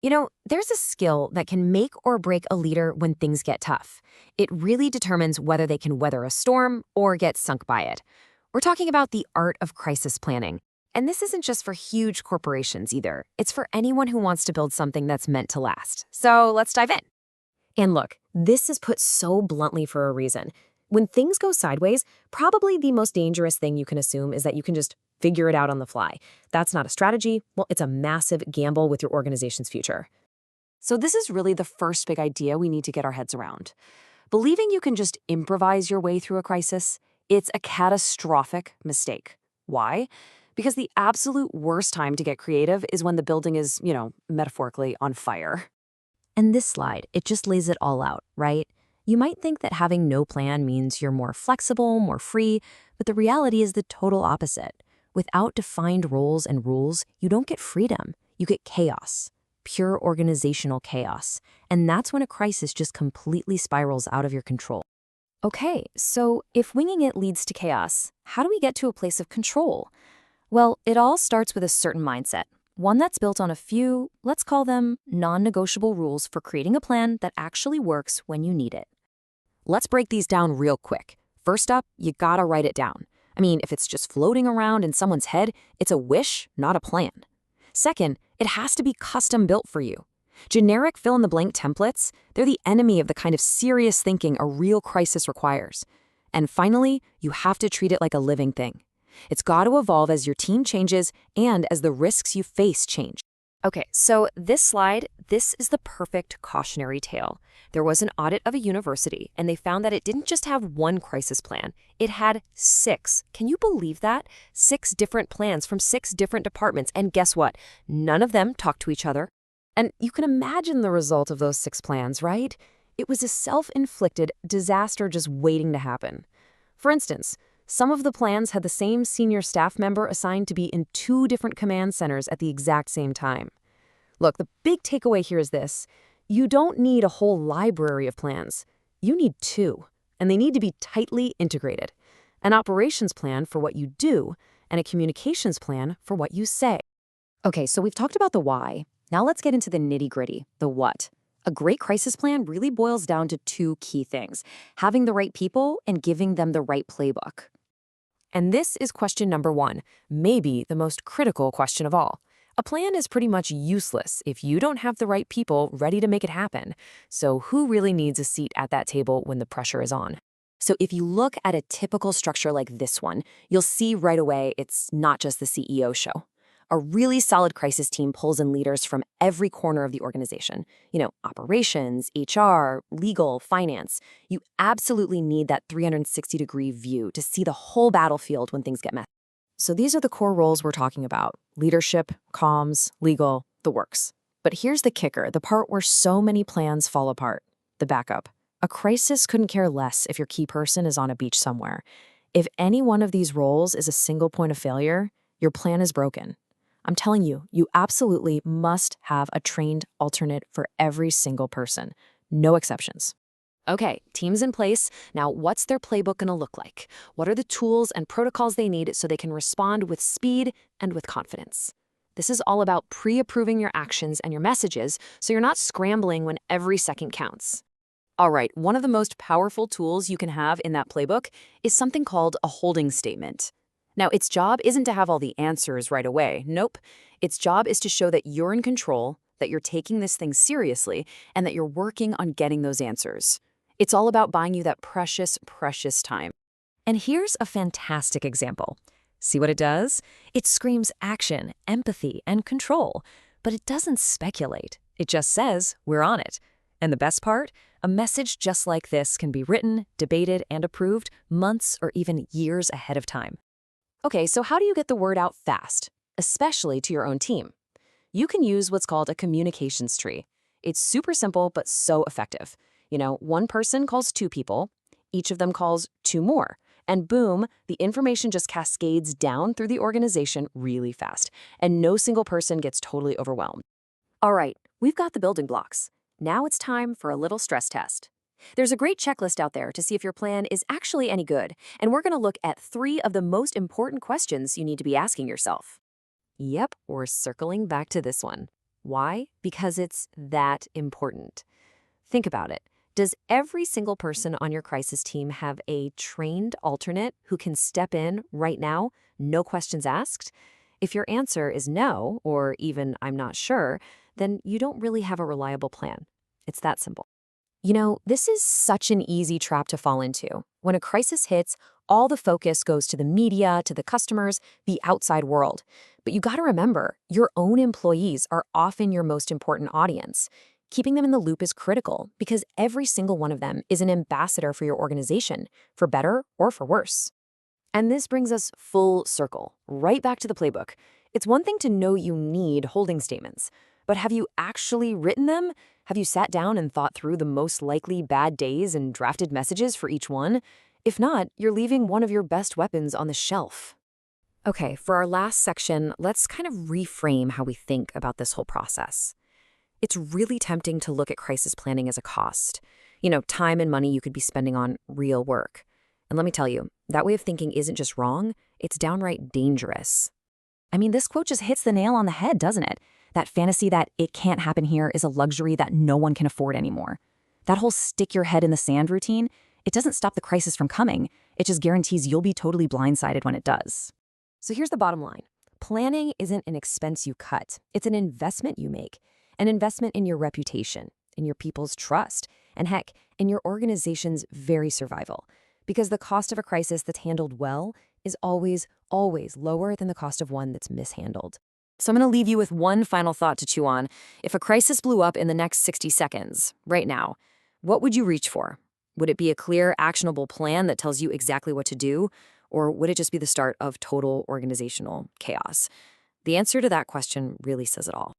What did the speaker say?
There's a skill that can make or break a leader when things get tough. It really determines whether they can weather a storm or get sunk by it. We're talking about the art of crisis planning. And this isn't just for huge corporations either. It's for anyone who wants to build something that's meant to last. So let's dive in. And look, this is put so bluntly for a reason. When things go sideways, probably the most dangerous thing you can assume is that you can just figure it out on the fly. That's not a strategy. Well, it's a massive gamble with your organization's future. So this is really the first big idea we need to get our heads around. Believing you can just improvise your way through a crisis, it's a catastrophic mistake. Why? Because the absolute worst time to get creative is when the building is, metaphorically on fire. And this slide, it just lays it all out, right? You might think that having no plan means you're more flexible, more free, but the reality is the total opposite. Without defined roles and rules, you don't get freedom. You get chaos, pure organizational chaos. And that's when a crisis just completely spirals out of your control. Okay, so if winging it leads to chaos, how do we get to a place of control? Well, it all starts with a certain mindset. One that's built on a few, let's call them non-negotiable rules for creating a plan that actually works when you need it. Let's break these down real quick. First up, you gotta write it down. If it's just floating around in someone's head, it's a wish, not a plan. Second, it has to be custom built for you. Generic fill-in-the-blank templates, they're the enemy of the kind of serious thinking a real crisis requires. And finally, you have to treat it like a living thing. It's got to evolve as your team changes and as the risks you face change. Okay, so this slide, this is the perfect cautionary tale. There was an audit of a university, and they found that it didn't just have one crisis plan. It had 6. Can you believe that? 6 different plans from 6 different departments, and guess what? None of them talked to each other. And you can imagine the result of those 6 plans, right? It was a self-inflicted disaster just waiting to happen. For instance, some of the plans had the same senior staff member assigned to be in 2 different command centers at the exact same time. Look, the big takeaway here is this. You don't need a whole library of plans. You need 2, and they need to be tightly integrated. An operations plan for what you do, and a communications plan for what you say. Okay, so we've talked about the why. Now let's get into the nitty-gritty, the what. A great crisis plan really boils down to 2 key things: having the right people and giving them the right playbook. And this is question number 1, maybe the most critical question of all. A plan is pretty much useless if you don't have the right people ready to make it happen. So who really needs a seat at that table when the pressure is on? So if you look at a typical structure like this one, you'll see right away it's not just the CEO show. A really solid crisis team pulls in leaders from every corner of the organization. Operations, HR, legal, finance. You absolutely need that 360-degree view to see the whole battlefield when things get messy. So these are the core roles we're talking about: leadership, comms, legal, the works. But here's the kicker, the part where so many plans fall apart: the backup. A crisis couldn't care less if your key person is on a beach somewhere. If any one of these roles is a single point of failure, your plan is broken. I'm telling you, you absolutely must have a trained alternate for every single person. No exceptions. Okay, team's in place. Now, what's their playbook going to look like? What are the tools and protocols they need so they can respond with speed and with confidence? This is all about pre-approving your actions and your messages so you're not scrambling when every second counts. All right, one of the most powerful tools you can have in that playbook is something called a holding statement. Now, its job isn't to have all the answers right away. Nope. Its job is to show that you're in control, that you're taking this thing seriously, and that you're working on getting those answers. It's all about buying you that precious, precious time. And here's a fantastic example. See what it does? It screams action, empathy, and control, but it doesn't speculate. It just says, we're on it. And the best part? A message just like this can be written, debated, and approved months or even years ahead of time. Okay, so how do you get the word out fast, especially to your own team? You can use what's called a communications tree. It's super simple, but so effective. One person calls 2 people, each of them calls 2 more, and boom, the information just cascades down through the organization really fast, and no single person gets totally overwhelmed. All right, we've got the building blocks. Now it's time for a little stress test. There's a great checklist out there to see if your plan is actually any good, and we're going to look at 3 of the most important questions you need to be asking yourself. Yep, we're circling back to this one. Why? Because it's that important. Think about it. Does every single person on your crisis team have a trained alternate who can step in right now, no questions asked? If your answer is no, or even I'm not sure, then you don't really have a reliable plan. It's that simple. This is such an easy trap to fall into. When a crisis hits, all the focus goes to the media, to the customers, the outside world. But you gotta remember, your own employees are often your most important audience. Keeping them in the loop is critical because every single one of them is an ambassador for your organization, for better or for worse. And this brings us full circle, right back to the playbook. It's one thing to know you need holding statements, but have you actually written them? Have you sat down and thought through the most likely bad days and drafted messages for each one? If not, you're leaving one of your best weapons on the shelf. Okay, for our last section, let's kind of reframe how we think about this whole process. It's really tempting to look at crisis planning as a cost. Time and money you could be spending on real work. And let me tell you, that way of thinking isn't just wrong, it's downright dangerous. I mean, this quote just hits the nail on the head, doesn't it? That fantasy that it can't happen here is a luxury that no one can afford anymore. That whole stick your head in the sand routine, it doesn't stop the crisis from coming. It just guarantees you'll be totally blindsided when it does. So here's the bottom line. Planning isn't an expense you cut. It's an investment you make. An investment in your reputation, in your people's trust, and heck, in your organization's very survival. Because the cost of a crisis that's handled well is always, always lower than the cost of one that's mishandled. So I'm going to leave you with one final thought to chew on. If a crisis blew up in the next 60 seconds, right now, what would you reach for? Would it be a clear, actionable plan that tells you exactly what to do? Or would it just be the start of total organizational chaos? The answer to that question really says it all.